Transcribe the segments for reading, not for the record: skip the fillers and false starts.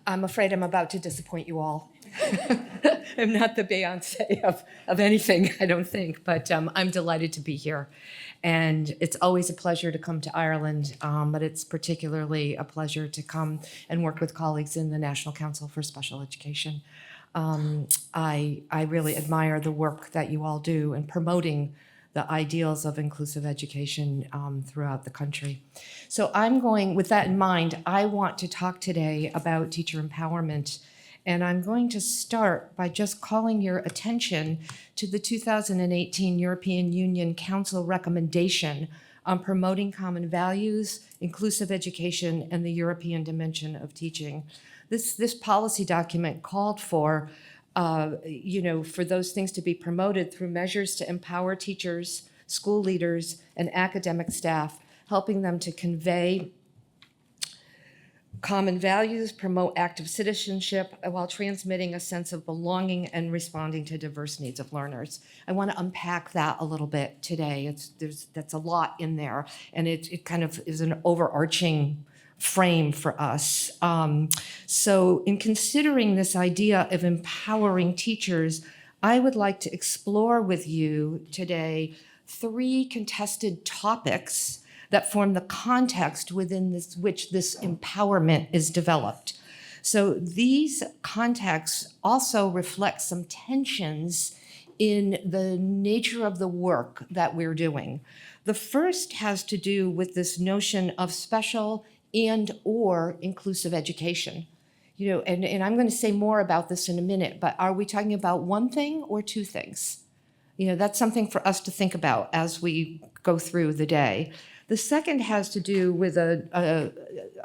I'm afraid I'm about to disappoint you all. I'm not the Beyonce of anything, I don't think, but I'm delighted to be here. And it's always a pleasure to come to Ireland, but it's particularly a pleasure to come and work with colleagues in the National Council for Special Education. I really admire the work that you all do in promoting the ideals of inclusive education throughout the country. So with that in mind, I want to talk today about teacher empowerment. And I'm going to start by just calling your attention to the 2018 European Union Council recommendation on promoting common values, inclusive education, and the European dimension of teaching. This policy document called for for those things to be promoted through measures to empower teachers, school leaders, and academic staff, helping them to convey common values, promote active citizenship, while transmitting a sense of belonging and responding to diverse needs of learners. I want to unpack that a little bit today. That's a lot in there, and it kind of is an overarching frame for us. So in considering this idea of empowering teachers, I would like to explore with you today 3 contested topics that form the context within which this empowerment is developed. So these contexts also reflect some tensions in the nature of the work that we're doing. The first has to do with this notion of special and/or inclusive education. And I'm going to say more about this in a minute, but are we talking about one thing or 2 things? That's something for us to think about as we go through the day. The second has to do with a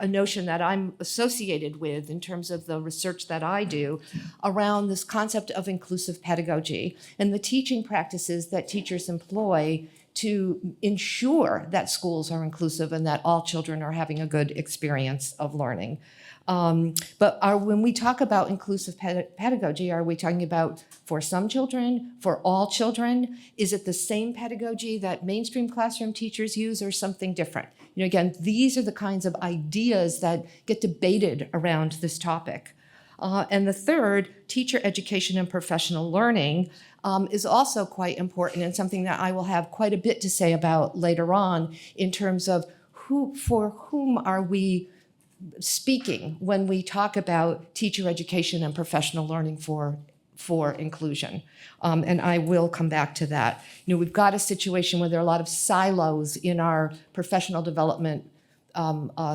notion that I'm associated with in terms of the research that I do around this concept of inclusive pedagogy and the teaching practices that teachers employ to ensure that schools are inclusive and that all children are having a good experience of learning. But when we talk about inclusive pedagogy, are we talking about for some children, for all children? Is it the same pedagogy that mainstream classroom teachers use or something different? Again, these are the kinds of ideas that get debated around this topic. And the third, teacher education and professional learning, is also quite important and something that I will have quite a bit to say about later on in terms of for whom are we speaking when we talk about teacher education and professional learning for inclusion. And I will come back to that. We've got a situation where there are a lot of silos in our professional development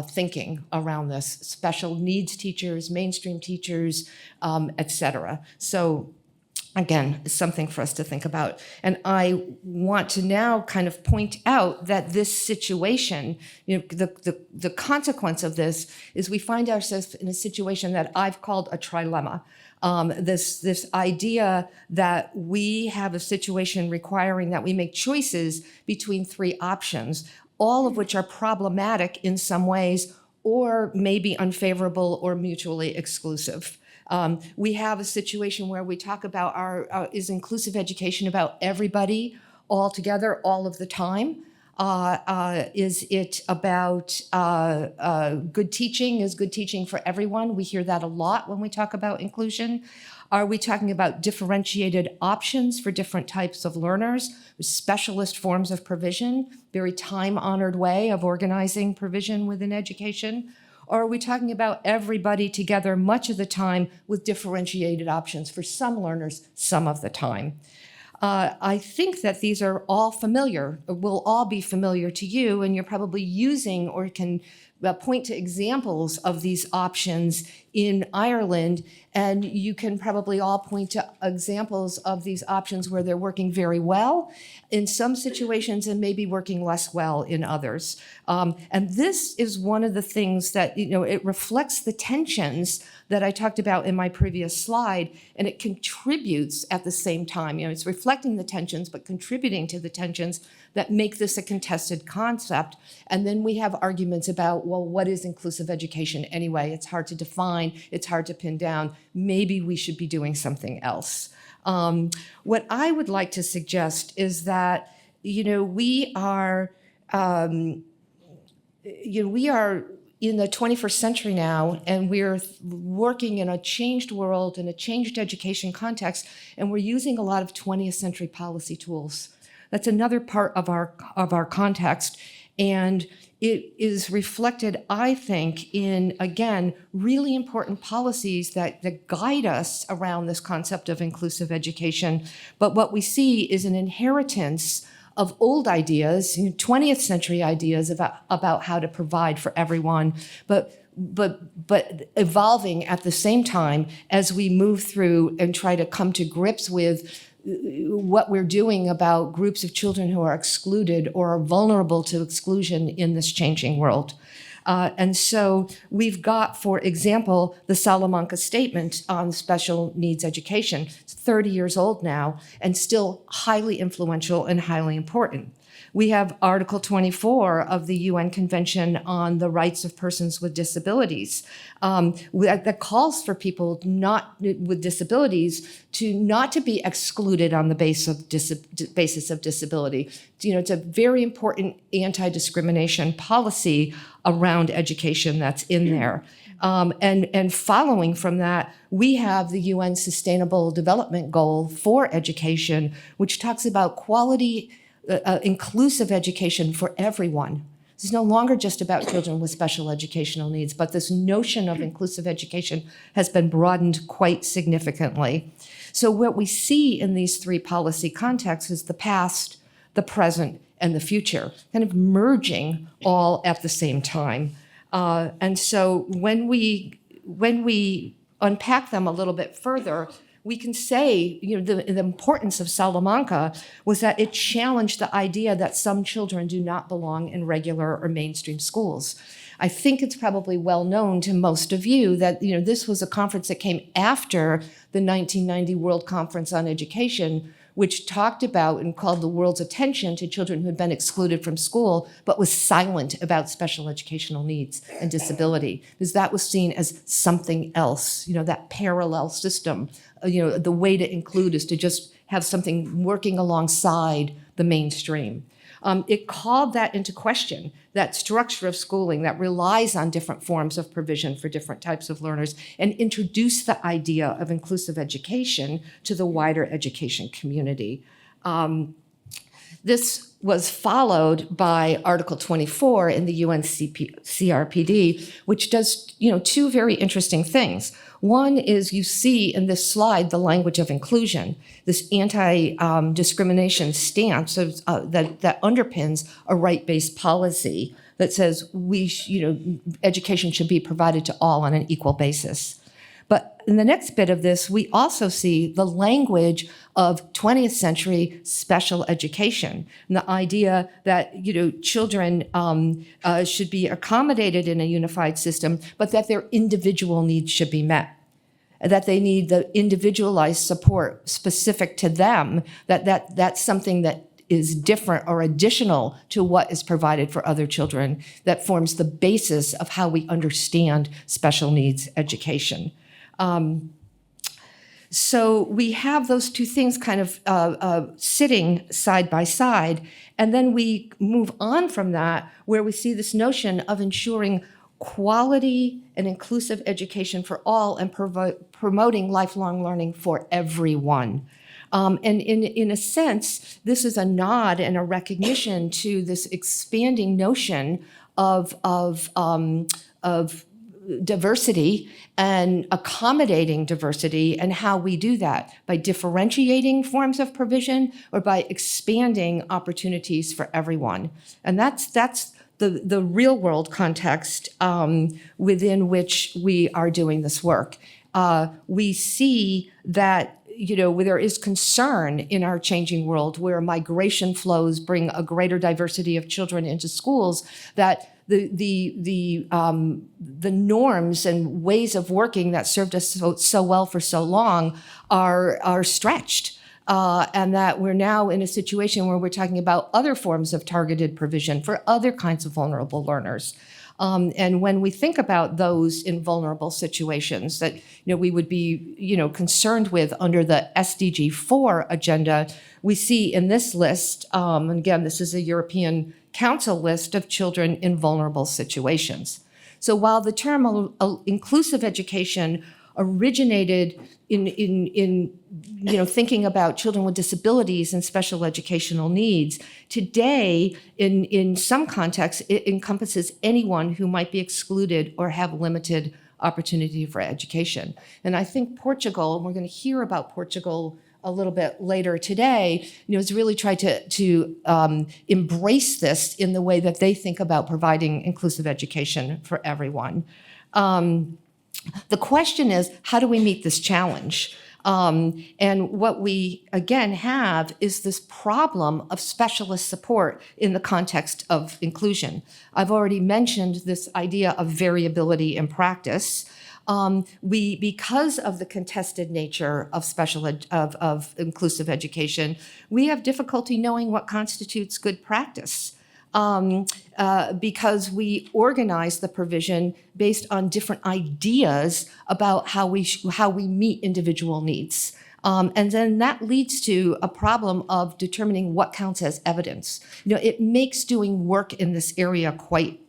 thinking around this, special needs teachers, mainstream teachers, et cetera. So again, it's something for us to think about. And I want to now kind of point out that this situation, the consequence of this is we find ourselves in a situation that I've called a trilemma. This idea that we have a situation requiring that we make choices between 3 options, all of which are problematic in some ways or maybe unfavorable or mutually exclusive. We have a situation where we talk about is inclusive education about everybody all together all of the time? Is it about good teaching? Is good teaching for everyone? We hear that a lot when we talk about inclusion. Are we talking about differentiated options for different types of learners, specialist forms of provision, very time-honored way of organizing provision within education? Or are we talking about everybody together much of the time with differentiated options for some learners some of the time? I think that these are all familiar, or will all be familiar to you, and you're probably using or can point to examples of these options in Ireland, and you can probably all point to examples of these options where they're working very well in some situations and maybe working less well in others. And this is one of the things that, it reflects the tensions that I talked about in my previous slide, and it contributes at the same time. It's reflecting the tensions, but contributing to the tensions that make this a contested concept. And then we have arguments about, well, what is inclusive education anyway? It's hard to define, it's hard to pin down. Maybe we should be doing something else. What I would like to suggest is that, we are in the 21st century now, and we're working in a changed world, in a changed education context, and we're using a lot of 20th century policy tools. That's another part of our context, and it is reflected, I think, in, again, really important policies that guide us around this concept of inclusive education. But what we see is an inheritance of old ideas, 20th century ideas about how to provide for everyone, but evolving at the same time as we move through and try to come to grips with what we're doing about groups of children who are excluded or are vulnerable to exclusion in this changing world. And so we've got, for example, the Salamanca Statement on Special Needs Education. It's 30 years old now and still highly influential and highly important. We have Article 24 of the UN Convention on the Rights of Persons with Disabilities that calls for people with disabilities not to be excluded on the basis of disability. It's a very important anti-discrimination policy around education that's in there. And following from that, we have the UN Sustainable Development Goal for education, which talks about quality inclusive education for everyone. It's no longer just about children with special educational needs, but this notion of inclusive education has been broadened quite significantly. So what we see in these three policy contexts is the past, the present, and the future, kind of merging all at the same time. And so when we unpack them a little bit further, we can say, the importance of Salamanca was that it challenged the idea that some children do not belong in regular or mainstream schools. I think it's probably well known to most of you that this was a conference that came after the 1990 World Conference on Education, which talked about and called the world's attention to children who had been excluded from school, but was silent about special educational needs and disability, because that was seen as something else, that parallel system. The way to include is to just have something working alongside the mainstream. It called that into question, that structure of schooling that relies on different forms of provision for different types of learners, and introduced the idea of inclusive education to the wider education community. This was followed by Article 24 in the UN CRPD, which does two very interesting things. One is you see in this slide the language of inclusion, this anti-discrimination stance that underpins a right-based policy that says education should be provided to all on an equal basis. But in the next bit of this, we also see the language of 20th century special education, and the idea that children should be accommodated in a unified system, but that their individual needs should be met, that they need the individualized support specific to them, that's something that is different or additional to what is provided for other children, that forms the basis of how we understand special needs education. So we have those two things kind of sitting side by side, and then we move on from that where we see this notion of ensuring quality and inclusive education for all and promoting lifelong learning for everyone. And in a sense, this is a nod and a recognition to this expanding notion of diversity and accommodating diversity, and how we do that by differentiating forms of provision or by expanding opportunities for everyone. And that's the real world context within which we are doing this work. We see that where there is concern in our changing world, where migration flows bring a greater diversity of children into schools, that the norms and ways of working that served us so well for so long are stretched. And that we're now in a situation where we're talking about other forms of targeted provision for other kinds of vulnerable learners. And when we think about those in vulnerable situations that we would be concerned with under the SDG 4 agenda, we see in this list, and again, this is a European Council list of children in vulnerable situations. So while the term inclusive education originated in thinking about children with disabilities and special educational needs, today in some contexts it encompasses anyone who might be excluded or have limited opportunity for education. And I think Portugal, and we're going to hear about Portugal a little bit later today, has really tried to embrace this in the way that they think about providing inclusive education for everyone. The question is, how do we meet this challenge? And what we, again, have is this problem of specialist support in the context of inclusion. I've already mentioned this idea of variability in practice. Because of the contested nature of of inclusive education, we have difficulty knowing what constitutes good practice. Because we organize the provision based on different ideas about how we meet individual needs. And then that leads to a problem of determining what counts as evidence. It makes doing work in this area quite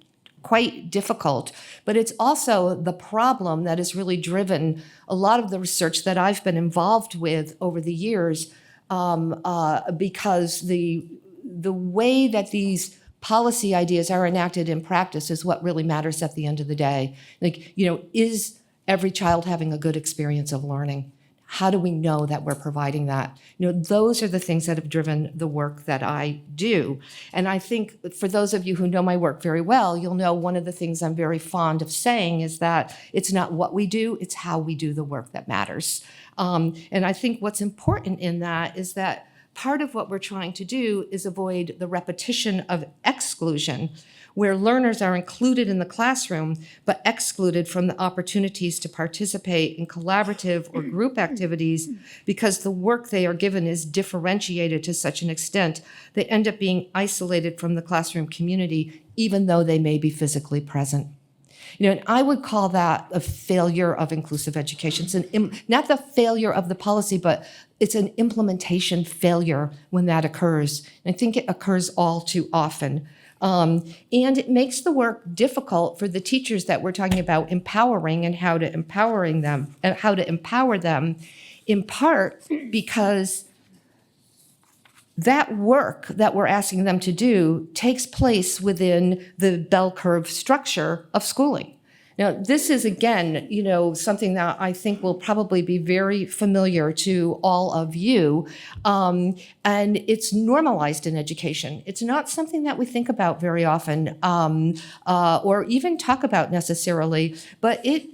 difficult, but it's also the problem that has really driven a lot of the research that I've been involved with over the years, because the way that these policy ideas are enacted in practice is what really matters at the end of the day. Is every child having a good experience of learning? How do we know that we're providing that? Those are the things that have driven the work that I do. And I think for those of you who know my work very well, you'll know one of the things I'm very fond of saying is that it's not what we do, it's how we do the work that matters. And I think what's important in that is that part of what we're trying to do is avoid the repetition of exclusion, where learners are included in the classroom but excluded from the opportunities to participate in collaborative or group activities because the work they are given is differentiated to such an extent they end up being isolated from the classroom community even though they may be physically present. And I would call that a failure of inclusive education. It's not the failure of the policy, but it's an implementation failure when that occurs. And I think it occurs all too often. And it makes the work difficult for the teachers that we're talking about empowering and how to empower them, in part because that work that we're asking them to do takes place within the bell curve structure of schooling. Now, this is, again, something that I think will probably be very familiar to all of you, and it's normalized in education. It's not something that we think about very often or even talk about necessarily, but it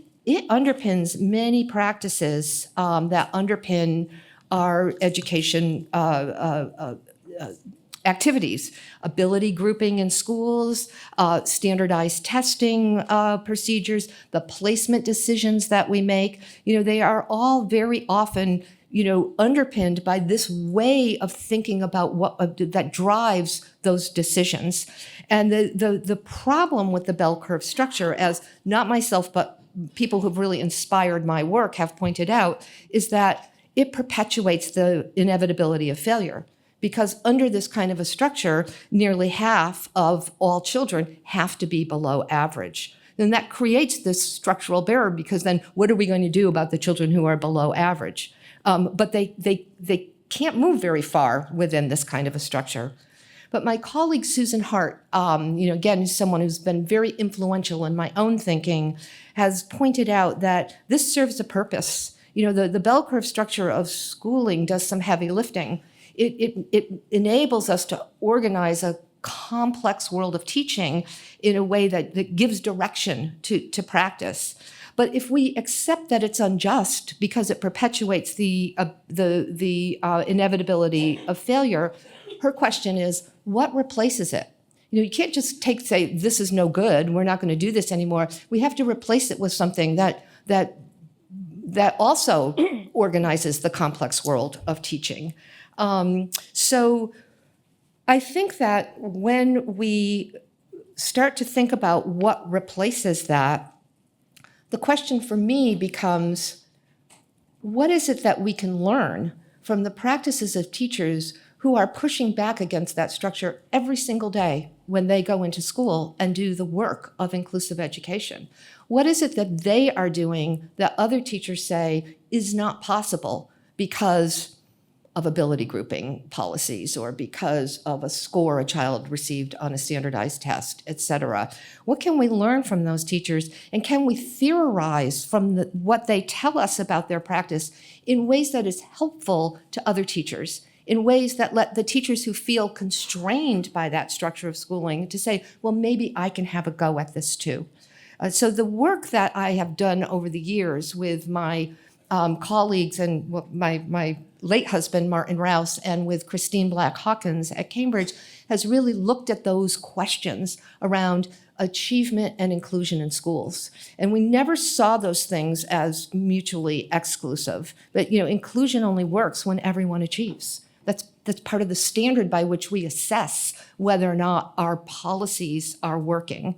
underpins many practices that underpin our education activities, ability grouping in schools, standardized testing procedures, the placement decisions that we make. They are all very often, underpinned by this way of thinking about what that drives those decisions. And the problem with the bell curve structure, as not myself, but people who've really inspired my work have pointed out, is that it perpetuates the inevitability of failure. Because under this kind of a structure, nearly half of all children have to be below average. And that creates this structural barrier, because then what are we going to do about the children who are below average? But they can't move very far within this kind of a structure. But my colleague Susan Hart, again, someone who's been very influential in my own thinking, has pointed out that this serves a purpose. The bell curve structure of schooling does some heavy lifting. It enables us to organize a complex world of teaching in a way that gives direction to practice. But if we accept that it's unjust because it perpetuates the inevitability of failure, her question is, what replaces it? You can't just say, this is no good, we're not going to do this anymore. We have to replace it with something that also organizes the complex world of teaching. So I think that when we start to think about what replaces that, the question for me becomes, what is it that we can learn from the practices of teachers who are pushing back against that structure every single day when they go into school and do the work of inclusive education. What is it that they are doing that other teachers say is not possible because of ability grouping policies or because of a score a child received on a standardized test, et cetera? What can we learn from those teachers, and can we theorize from what they tell us about their practice in ways that is helpful to other teachers, in ways that let the teachers who feel constrained by that structure of schooling to say, well, maybe I can have a go at this too. So the work that I have done over the years with my colleagues and my late husband, Martin Rouse, and with Christine Black Hawkins at Cambridge has really looked at those questions around achievement and inclusion in schools. And we never saw those things as mutually exclusive. But inclusion only works when everyone achieves. That's part of the standard by which we assess whether or not our policies are working.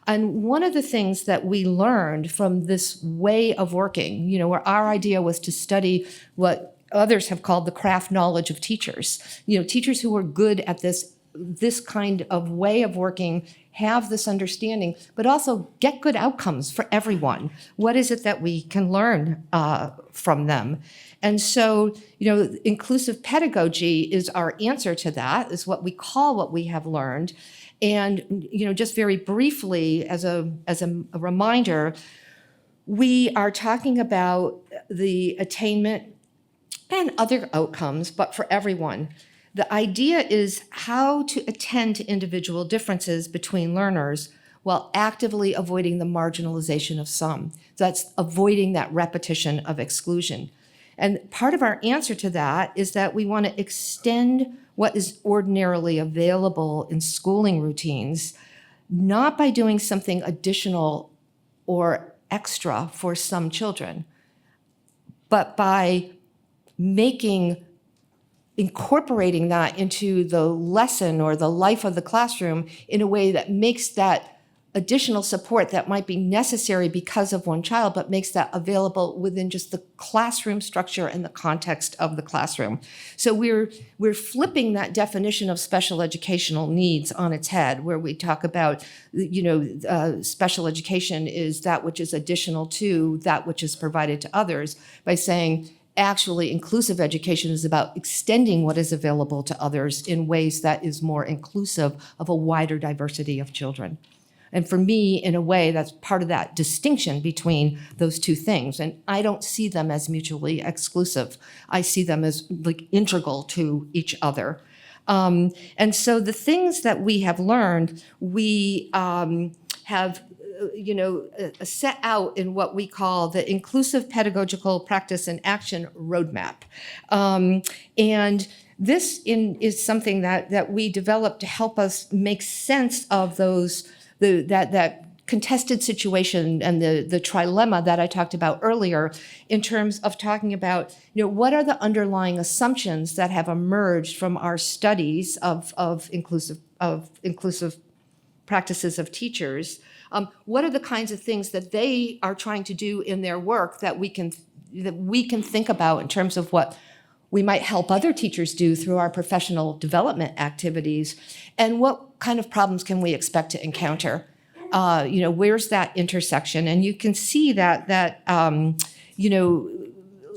And one of the things that we learned from this way of working, where our idea was to study what others have called the craft knowledge of teachers, teachers who are good at this kind of way of working, have this understanding, but also get good outcomes for everyone. What is it that we can learn from them? And so, inclusive pedagogy is our answer to that, is what we call what we have learned. And, just very briefly, as a reminder, we are talking about the attainment and other outcomes, but for everyone. The idea is how to attend to individual differences between learners while actively avoiding the marginalization of some. So that's avoiding that repetition of exclusion. And part of our answer to that is that we want to extend what is ordinarily available in schooling routines, not by doing something additional or extra for some children, but by incorporating that into the lesson or the life of the classroom in a way that makes that additional support that might be necessary because of one child, but makes that available within just the classroom structure and the context of the classroom. So we're flipping that definition of special educational needs on its head, where we talk about, special education is that which is additional to that which is provided to others, by saying, actually, inclusive education is about extending what is available to others in ways that is more inclusive of a wider diversity of children. And for me, in a way, that's part of that distinction between those two things. And I don't see them as mutually exclusive. I see them as integral to each other. And so the things that we have learned, we have set out in what we call the Inclusive Pedagogical Practice and Action Roadmap. And this is something that we developed to help us make sense of that contested situation and the trilemma that I talked about earlier, in terms of talking about, what are the underlying assumptions that have emerged from our studies of inclusive practices of teachers. What are the kinds of things that they are trying to do in their work that we can think about in terms of what we might help other teachers do through our professional development activities, and what kind of problems can we expect to encounter? Where's that intersection? And you can see that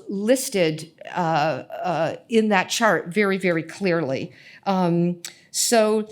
listed in that chart very, very clearly. So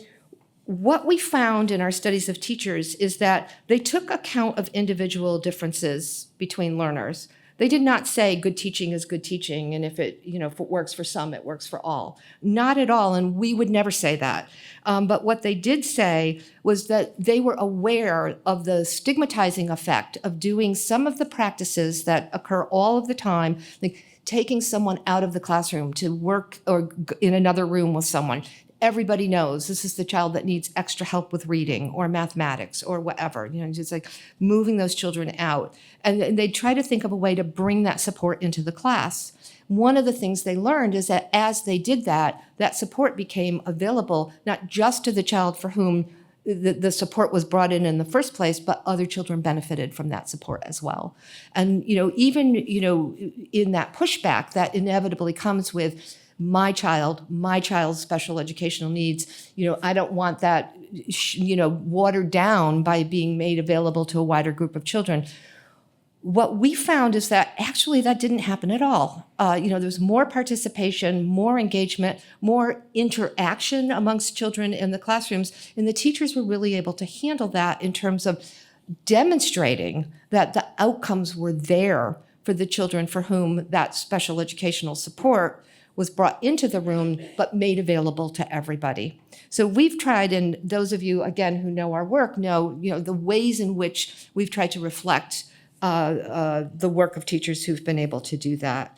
what we found in our studies of teachers is that they took account of individual differences between learners. They did not say good teaching is good teaching, and if it works for some, it works for all. Not at all, and we would never say that. But what they did say was that they were aware of the stigmatizing effect of doing some of the practices that occur all of the time, like taking someone out of the classroom to work or in another room with someone. Everybody knows this is the child that needs extra help with reading or mathematics or whatever, just like moving those children out. And they try to think of a way to bring that support into the class. One of the things they learned is that as they did that, that support became available not just to the child for whom the support was brought in the first place, but other children benefited from that support as well. And, even, in that pushback that inevitably comes with my child's special educational needs, I don't want that, watered down by being made available to a wider group of children. What we found is that actually that didn't happen at all. There was more participation, more engagement, more interaction amongst children in the classrooms, and the teachers were really able to handle that in terms of demonstrating that the outcomes were there for the children for whom that special educational support was brought into the room but made available to everybody. So we've tried, and those of you, again, who know our work know, the ways in which we've tried to reflect the work of teachers who've been able to do that.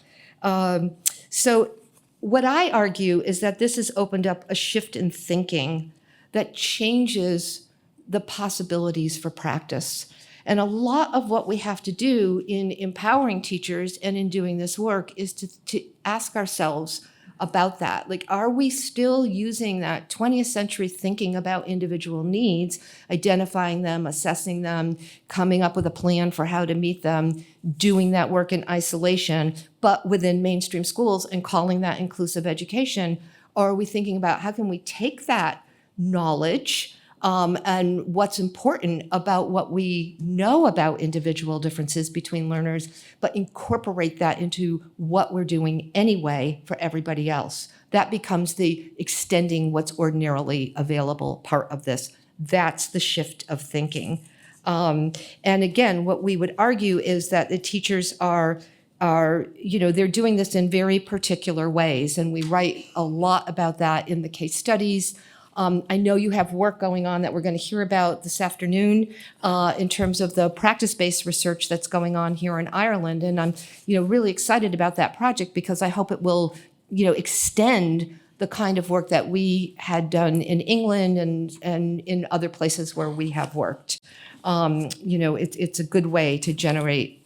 So what I argue is that this has opened up a shift in thinking that changes the possibilities for practice. And a lot of what we have to do in empowering teachers and in doing this work is to ask ourselves about that. Like, are we still using that 20th century thinking about individual needs, identifying them, assessing them, coming up with a plan for how to meet them, doing that work in isolation, but within mainstream schools and calling that inclusive education? Or are we thinking about how can we take that knowledge and what's important about what we know about individual differences between learners, but incorporate that into what we're doing anyway for everybody else? That becomes the extending what's ordinarily available part of this. That's the shift of thinking. And again, what we would argue is that the teachers are they're doing this in very particular ways, and we write a lot about that in the case studies. I know you have work going on that we're going to hear about this afternoon in terms of the practice-based research that's going on here in Ireland, and I'm really excited about that project because I hope it will extend the kind of work that we had done in England and in other places where we have worked. It's a good way to generate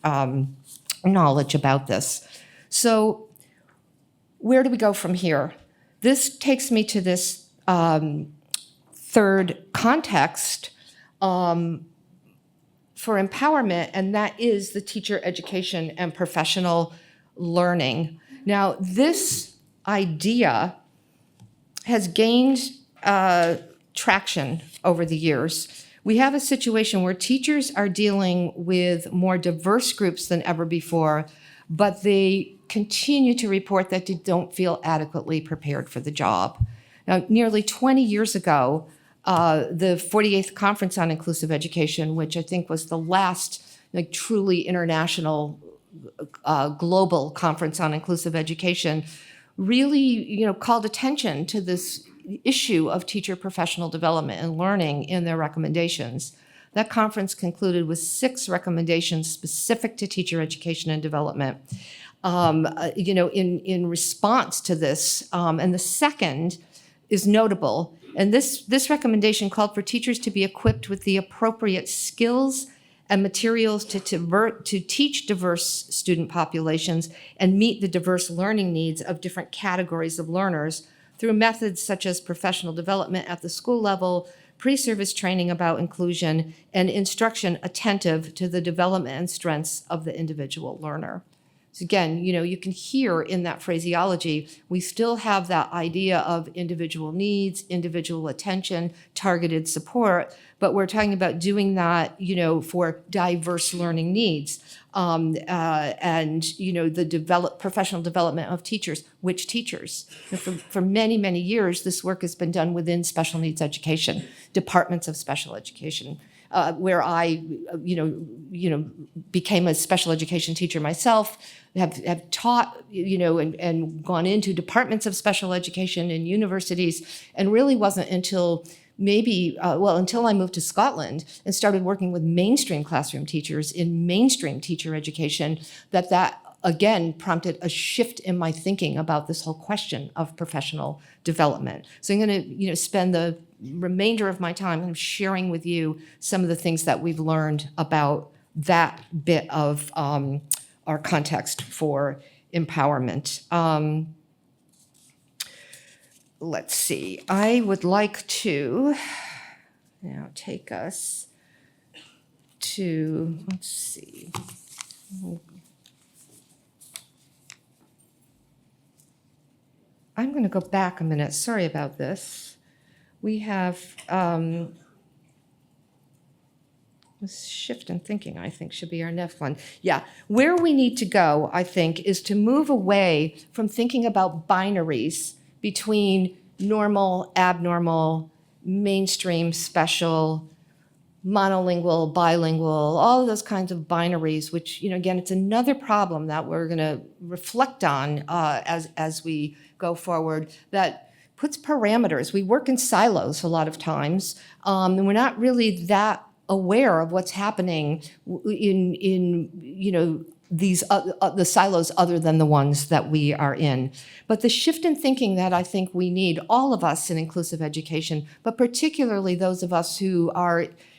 knowledge about this. So where do we go from here? This takes me to this third context for empowerment, and that is the teacher education and professional learning. Now, this idea has gained traction over the years. We have a situation where teachers are dealing with more diverse groups than ever before, but they continue to report that they don't feel adequately prepared for the job. Now, nearly 20 years ago, the 48th Conference on Inclusive Education, which I think was the last truly international global conference on inclusive education, really called attention to this issue of teacher professional development and learning in their recommendations. That conference concluded with 6 recommendations specific to teacher education and development. In response to this, and the second is notable. And this recommendation called for teachers to be equipped with the appropriate skills and materials to teach diverse student populations and meet the diverse learning needs of different categories of learners through methods such as professional development at the school level, pre-service training about inclusion, and instruction attentive to the development and strengths of the individual learner. So again, you can hear in that phraseology, we still have that idea of individual needs, individual attention, targeted support, but we're talking about doing that, for diverse learning needs. And the professional development of teachers. Which teachers? For many, many years, this work has been done within special needs education, departments of special education. Where I, became a special education teacher myself, have taught, and gone into departments of special education in universities, and really wasn't until until I moved to Scotland and started working with mainstream classroom teachers in mainstream teacher education, that again prompted a shift in my thinking about this whole question of professional development. So I'm going to, spend the remainder of my time sharing with you some of the things that we've learned about that bit of our context for empowerment. Let's see. I would like to now take us to, let's see. I'm going to go back a minute. Sorry about this. We have this shift in thinking, I think, should be our next one. Yeah, where we need to go, I think, is to move away from thinking about binaries between normal, abnormal, mainstream, special, monolingual, bilingual, all of those kinds of binaries, which, you know, again, it's another problem that we're going to reflect on as we go forward, that puts parameters. We work in silos a lot of times, and we're not really that aware of what's happening in you know, these the silos other than the ones that we are in. But the shift in thinking that I think we need, all of us in inclusive education, but particularly those of us who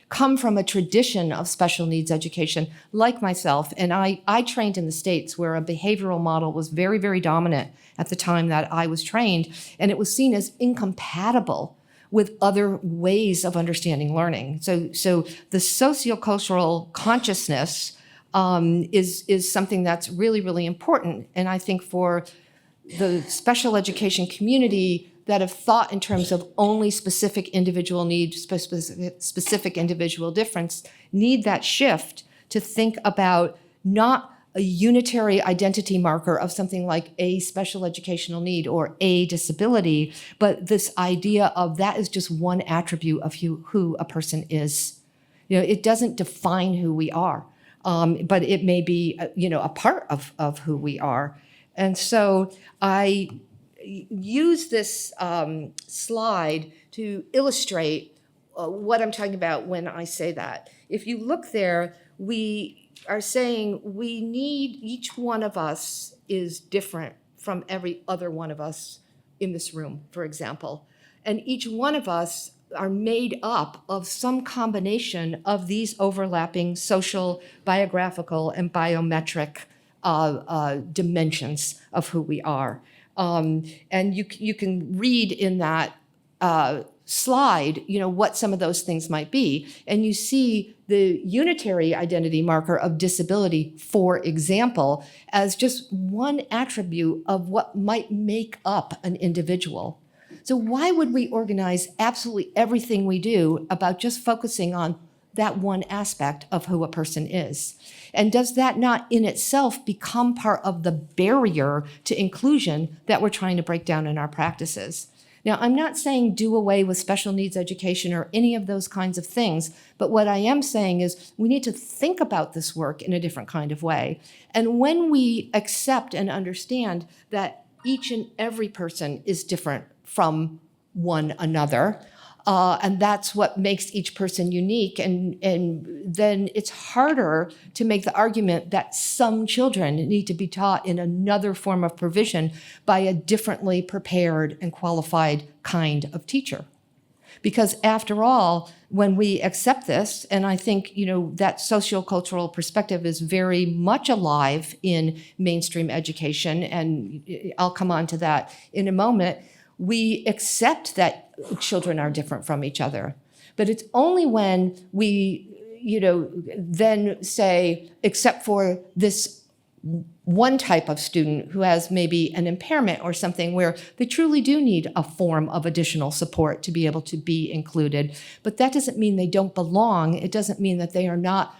come from a tradition of special needs education, like myself. And I trained in the States, where a behavioral model was very, very dominant at the time that I was trained, and it was seen as incompatible with other ways of understanding learning. So the sociocultural consciousness is something that's really, really important. And I think for the special education community that have thought in terms of only specific individual needs, specific individual difference, need that shift to think about not a unitary identity marker of something like a special educational need or a disability, but this idea of that is just one attribute of who a person is. You know, it doesn't define who we are, but it may be, you know, a part of who we are. And so I use this slide to illustrate what I'm talking about when I say that. If you look there, we are saying we need, each one of us is different from every other one of us in this room, for example. And each one of us are made up of some combination of these overlapping social, biographical, and biometric dimensions of who we are. And you can read in that slide, you know, what some of those things might be. And you see the unitary identity marker of disability, for example, as just one attribute of what might make up an individual. So why would we organize absolutely everything we do about just focusing on that one aspect of who a person is? And does that not in itself become part of the barrier to inclusion that we're trying to break down in our practices? Now, I'm not saying do away with special needs education or any of those kinds of things, but what I am saying is we need to think about this work in a different kind of way. And when we accept and understand that each and every person is different from one another, and that's what makes each person unique. And then it's harder to make the argument that some children need to be taught in another form of provision by a differently prepared and qualified kind of teacher. Because after all, when we accept this, and I think, you know, that sociocultural perspective is very much alive in mainstream education, and I'll come on to that in a moment, we accept that children are different from each other. But it's only when we, you know, then say, except for this one type of student who has maybe an impairment or something where they truly do need a form of additional support to be able to be included. But that doesn't mean they don't belong. It doesn't mean that they are not,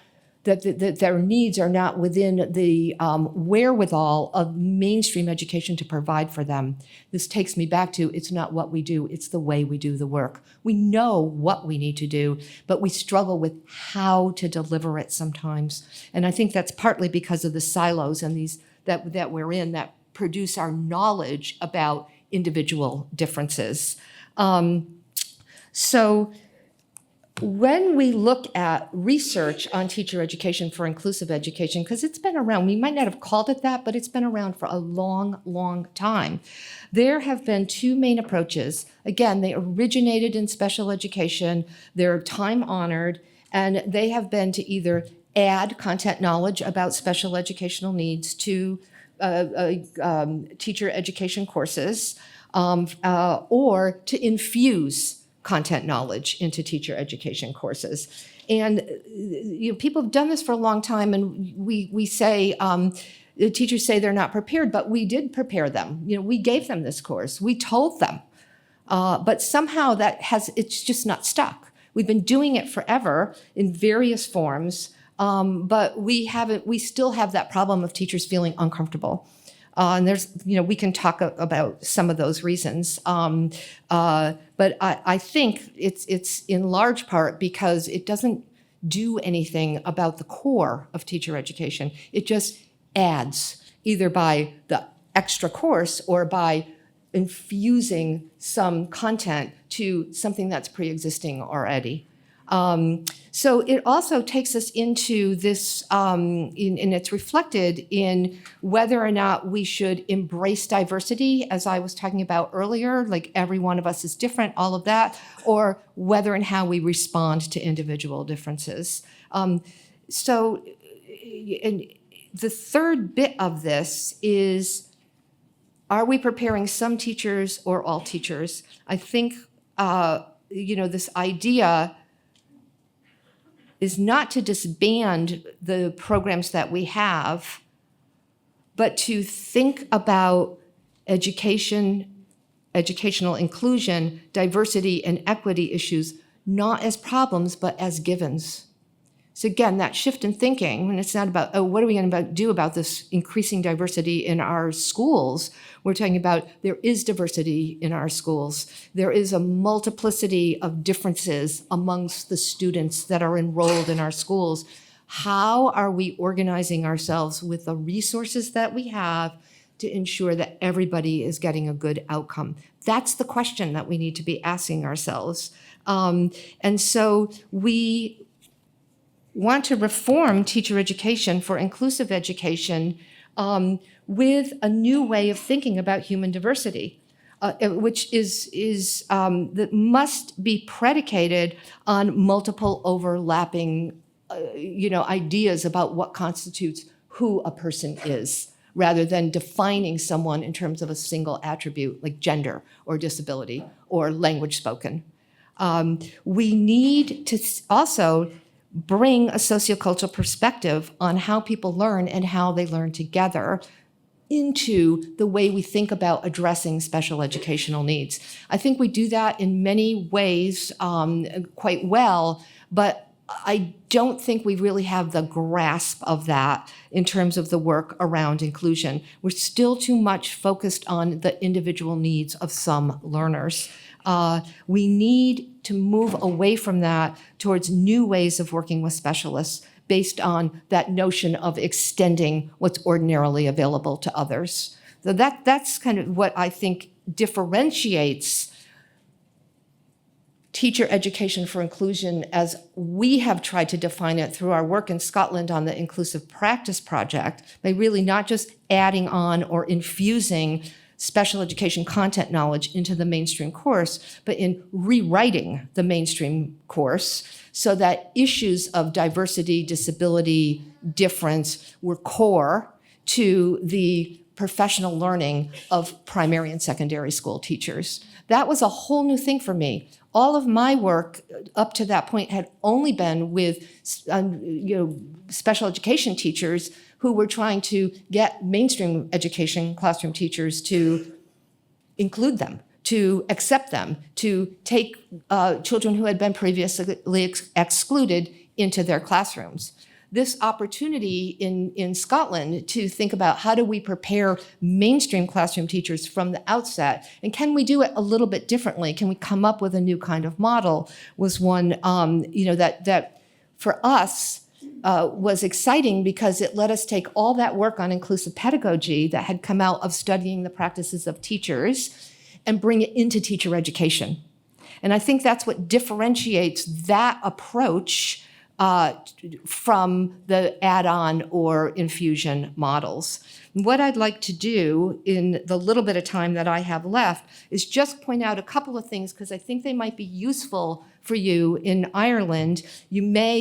that their needs are not within the wherewithal of mainstream education to provide for them. This takes me back to, it's not what we do, it's the way we do the work. We know what we need to do, but we struggle with how to deliver it sometimes. And I think that's partly because of the silos and these that we're in that produce our knowledge about individual differences. So when we look at research on teacher education for inclusive education, because it's been around, we might not have called it that, but it's been around for a long, long time. There have been two main approaches. Again, they originated in special education, they're time-honored, and they have been to either add content knowledge about special educational needs to teacher education courses, or to infuse content knowledge into teacher education courses. And you know, people have done this for a long time, and we say, the teachers say they're not prepared, but we did prepare them. We gave them this course. We told them. But somehow it's just not stuck. We've been doing it forever in various forms, but we still have that problem of teachers feeling uncomfortable. And we can talk about some of those reasons. But I think it's in large part because it doesn't do anything about the core of teacher education. It just adds, either by the extra course or by infusing some content to something that's pre-existing already. So it also takes us into this, and it's reflected in whether or not we should embrace diversity, as I was talking about earlier, like every one of us is different, all of that, or whether and how we respond to individual differences. So and the third bit of this is, are we preparing some teachers or all teachers? I think, this idea is not to disband the programs that we have, but to think about education, educational inclusion, diversity, and equity issues, not as problems, but as givens. So again, that shift in thinking, when it's not about, oh, what are we going to do about this increasing diversity in our schools? We're talking about there is diversity in our schools. There is a multiplicity of differences amongst the students that are enrolled in our schools. How are we organizing ourselves with the resources that we have to ensure that everybody is getting a good outcome? That's the question that we need to be asking ourselves. And so we want to reform teacher education for inclusive education with a new way of thinking about human diversity, which that must be predicated on multiple overlapping, ideas about what constitutes who a person is, rather than defining someone in terms of a single attribute like gender or disability or language spoken. We need to also bring a sociocultural perspective on how people learn and how they learn together into the way we think about addressing special educational needs. I think we do that in many ways quite well, but I don't think we really have the grasp of that in terms of the work around inclusion. We're still too much focused on the individual needs of some learners. We need to move away from that towards new ways of working with specialists based on that notion of extending what's ordinarily available to others. So that's kind of what I think differentiates teacher education for inclusion as we have tried to define it through our work in Scotland on the Inclusive Practice Project, by really not just adding on or infusing special education content knowledge into the mainstream course, but in rewriting the mainstream course so that issues of diversity, disability, difference were core to the professional learning of primary and secondary school teachers. That was a whole new thing for me. All of my work up to that point had only been with special education teachers who were trying to get mainstream education classroom teachers to include them, to accept them, to take children who had been previously excluded into their classrooms. This opportunity in Scotland to think about how do we prepare mainstream classroom teachers from the outset, and can we do it a little bit differently? Can we come up with a new kind of model? Was one that for us was exciting because it let us take all that work on inclusive pedagogy that had come out of studying the practices of teachers and bring it into teacher education. And I think that's what differentiates that approach from the add-on or infusion models. What I'd like to do in the little bit of time that I have left is just point out a couple of things because I think they might be useful for you in Ireland.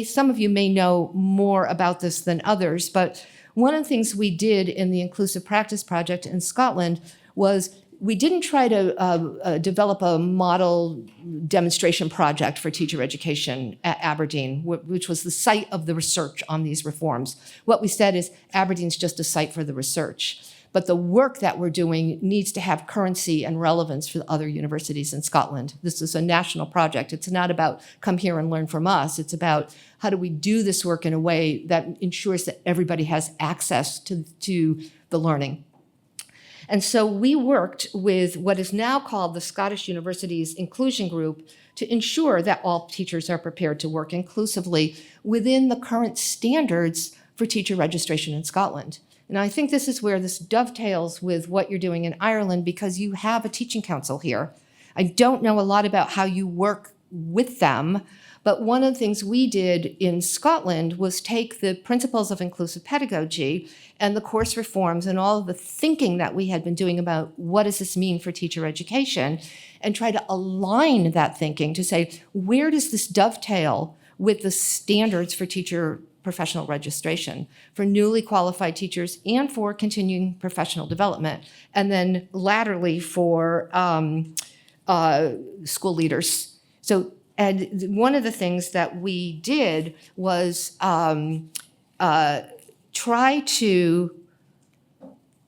Some of you may know more about this than others, but one of the things we did in the Inclusive Practice Project in Scotland was we didn't try to develop a model demonstration project for teacher education at Aberdeen, which was the site of the research on these reforms. What we said is Aberdeen's just a site for the research, but the work that we're doing needs to have currency and relevance for the other universities in Scotland. This is a national project. It's not about come here and learn from us. It's about how do we do this work in a way that ensures that everybody has access to the learning. And so we worked with what is now called the Scottish Universities Inclusion Group to ensure that all teachers are prepared to work inclusively within the current standards for teacher registration in Scotland. And I think this is where this dovetails with what you're doing in Ireland, because you have a teaching council here. I don't know a lot about how you work with them, but one of the things we did in Scotland was take the principles of inclusive pedagogy and the course reforms and all of the thinking that we had been doing about what does this mean for teacher education, and try to align that thinking to say, where does this dovetail with the standards for teacher professional registration for newly qualified teachers and for continuing professional development, and then laterally for school leaders. So, and one of the things that we did was try to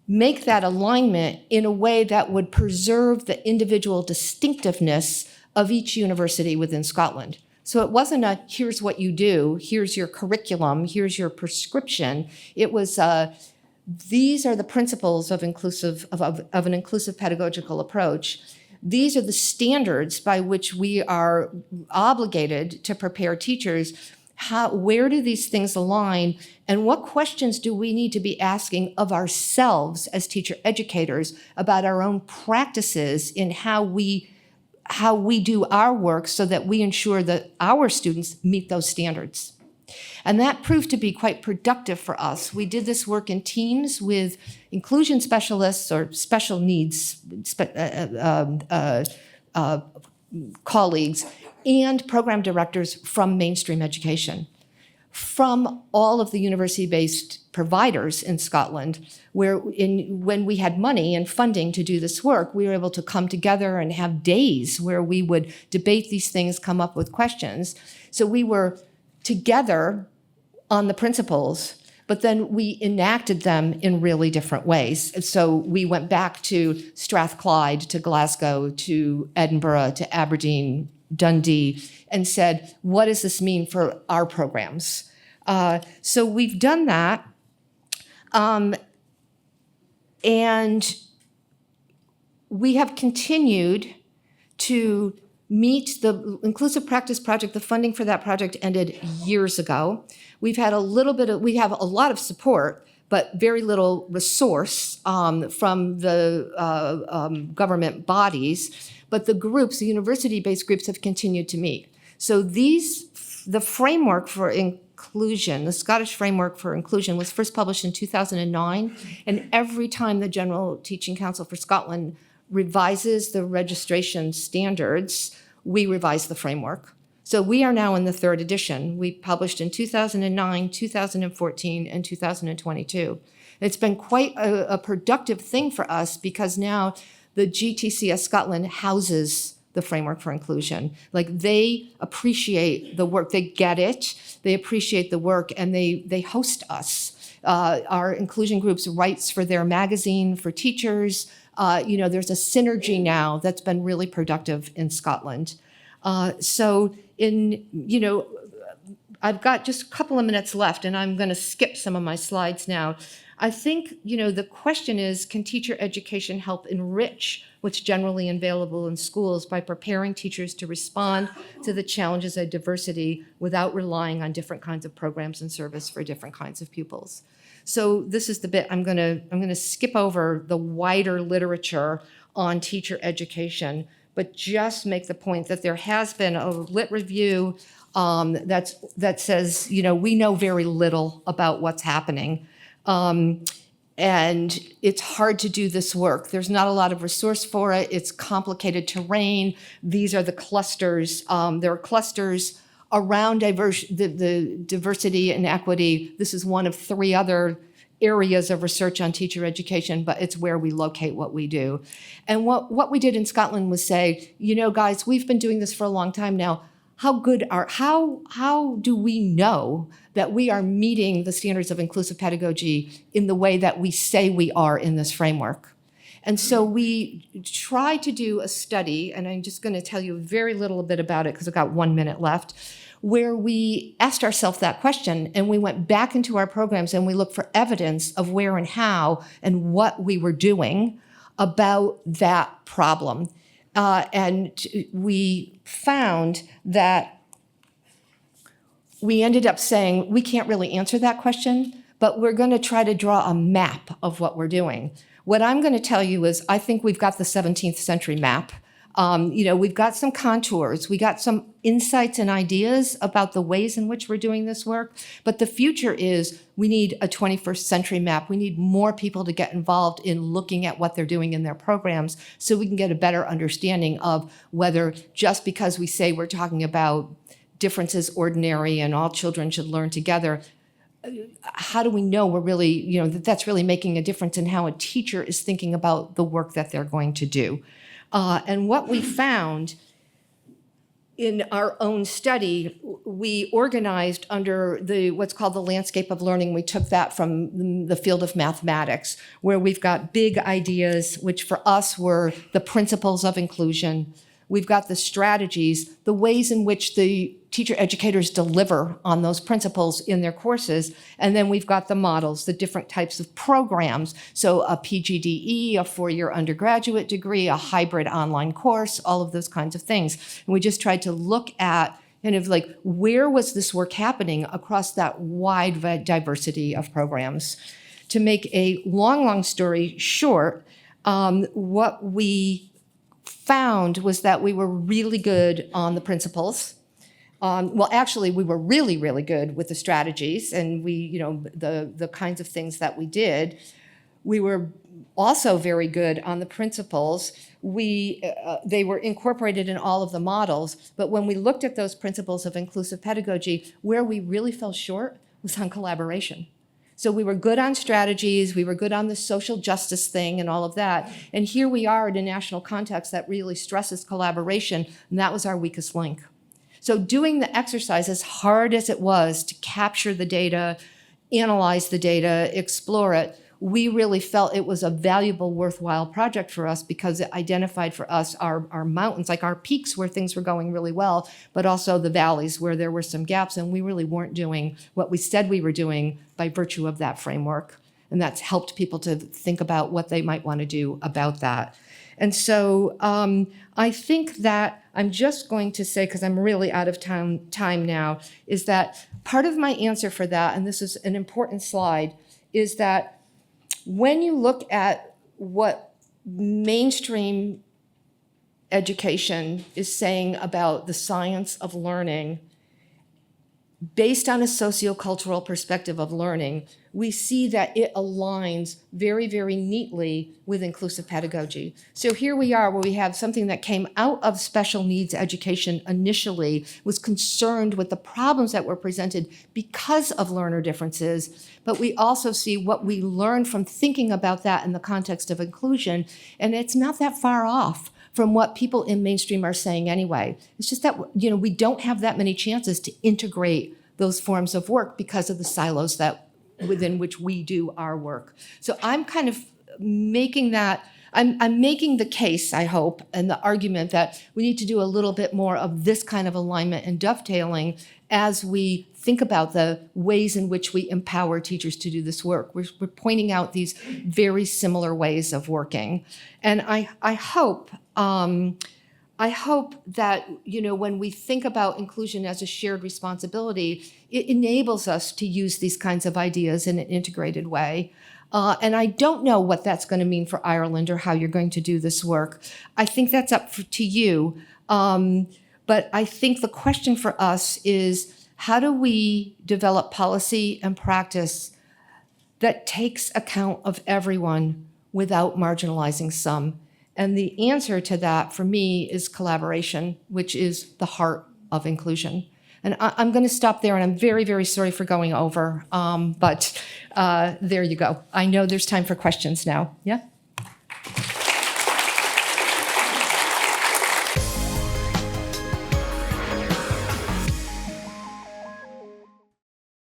make that alignment in a way that would preserve the individual distinctiveness of each university within Scotland. So it wasn't a, here's what you do, here's your curriculum, here's your prescription. It was, these are the principles of an inclusive pedagogical approach. These are the standards by which we are obligated to prepare teachers. Where do these things align, and what questions do we need to be asking of ourselves as teacher educators about our own practices in how we do our work so that we ensure that our students meet those standards. And that proved to be quite productive for us. We did this work in teams with inclusion specialists or special needs colleagues and program directors from mainstream education, from all of the university-based providers in Scotland, where when we had money and funding to do this work, we were able to come together and have days where we would debate these things, come up with questions. So we were together on the principles, but then we enacted them in really different ways. So we went back to Strathclyde, to Glasgow, to Edinburgh, to Aberdeen, Dundee, and said, what does this mean for our programs? So we've done that. And we have continued to meet the Inclusive Practice Project. The funding for that project ended years ago. We have a lot of support, but very little resource from the government bodies. But the groups, the university-based groups, have continued to meet. So the framework for inclusion, the Scottish Framework for Inclusion, was first published in 2009. And every time the General Teaching Council for Scotland revises the registration standards, we revise the framework. So we are now in the third edition. We published in 2009, 2014, and 2022. It's been quite a productive thing for us, because now the GTCS Scotland houses the Framework for Inclusion. Like, they appreciate the work, they get it, they appreciate the work, and they host us. Our inclusion groups writes for their magazine for teachers. There's a synergy now that's been really productive in Scotland. I've got just a couple of minutes left, and I'm going to skip some of my slides now. I think, the question is, can teacher education help enrich what's generally available in schools by preparing teachers to respond to the challenges of diversity without relying on different kinds of programs and service for different kinds of pupils? So this is the bit I'm going to skip over the wider literature on teacher education, but just make the point that there has been a lit review that says, we know very little about what's happening. And it's hard to do this work. There's not a lot of resource for it. It's complicated terrain. These are the clusters. There are clusters around the diversity and equity. This is one of 3 other areas of research on teacher education, but it's where we locate what we do. And what we did in Scotland was say, guys, we've been doing this for a long time now. How do we know that we are meeting the standards of inclusive pedagogy in the way that we say we are in this framework? And so we tried to do a study, and I'm just going to tell you very little bit about it because I've got 1 minute left, where we asked ourselves that question, and we went back into our programs and we looked for evidence of where and how and what we were doing about that problem. And we found that we ended up saying, we can't really answer that question, but we're going to try to draw a map of what we're doing. What I'm going to tell you is I think we've got the 17th century map. We've got some contours. We got some insights and ideas about the ways in which we're doing this work. But the future is we need a 21st century map. We need more people to get involved in looking at what they're doing in their programs so we can get a better understanding of whether just because we say we're talking about difference is ordinary and all children should learn together, how do we know we're really, that that's really making a difference in how a teacher is thinking about the work that they're going to do? And what we found in our own study, we organized under what's called the landscape of learning. We took that from the field of mathematics, where we've got big ideas, which for us were the principles of inclusion. We've got the strategies, the ways in which the teacher educators deliver on those principles in their courses. And then we've got the models, the different types of programs. So a PGDE, a 4-year undergraduate degree, a hybrid online course, all of those kinds of things. And we just tried to look at kind of like, where was this work happening across that wide diversity of programs? To make a long story short, what we found was that we were really good on the principles. Actually, we were really, really good with the strategies and the kinds of things that we did. We were also very good on the principles. They were incorporated in all of the models, but when we looked at those principles of inclusive pedagogy, where we really fell short was on collaboration. So we were good on strategies, we were good on the social justice thing and all of that. And here we are in a national context that really stresses collaboration, and that was our weakest link. So doing the exercise, as hard as it was to capture the data, analyze the data, explore it, we really felt it was a valuable, worthwhile project for us because it identified for us our mountains, like our peaks where things were going really well, but also the valleys where there were some gaps, and we really weren't doing what we said we were doing by virtue of that framework. And that's helped people to think about what they might want to do about that. And so I think that I'm just going to say, because I'm really out of time now, is that part of my answer for that, and this is an important slide, is that when you look at what mainstream education is saying about the science of learning, based on a sociocultural perspective of learning, we see that it aligns very, very neatly with inclusive pedagogy. So here we are where we have something that came out of special needs education initially, was concerned with the problems that were presented because of learner differences, but we also see what we learned from thinking about that in the context of inclusion, and it's not that far off from what people in mainstream are saying anyway. It's just that we don't have that many chances to integrate those forms of work because of the silos within which we do our work. So I'm kind of making that, I'm making the case, I hope, and the argument that we need to do a little bit more of this kind of alignment and dovetailing as we think about the ways in which we empower teachers to do this work. We're pointing out these very similar ways of working. And I hope that, when we think about inclusion as a shared responsibility, it enables us to use these kinds of ideas in an integrated way. And I don't know what that's going to mean for Ireland or how you're going to do this work. I think that's up to you. But I think the question for us is, how do we develop policy and practice that takes account of everyone without marginalizing some? And the answer to that, for me, is collaboration, which is the heart of inclusion. And I'm going to stop there, and I'm very, very sorry for going over. But there you go. I know there's time for questions now. Yeah?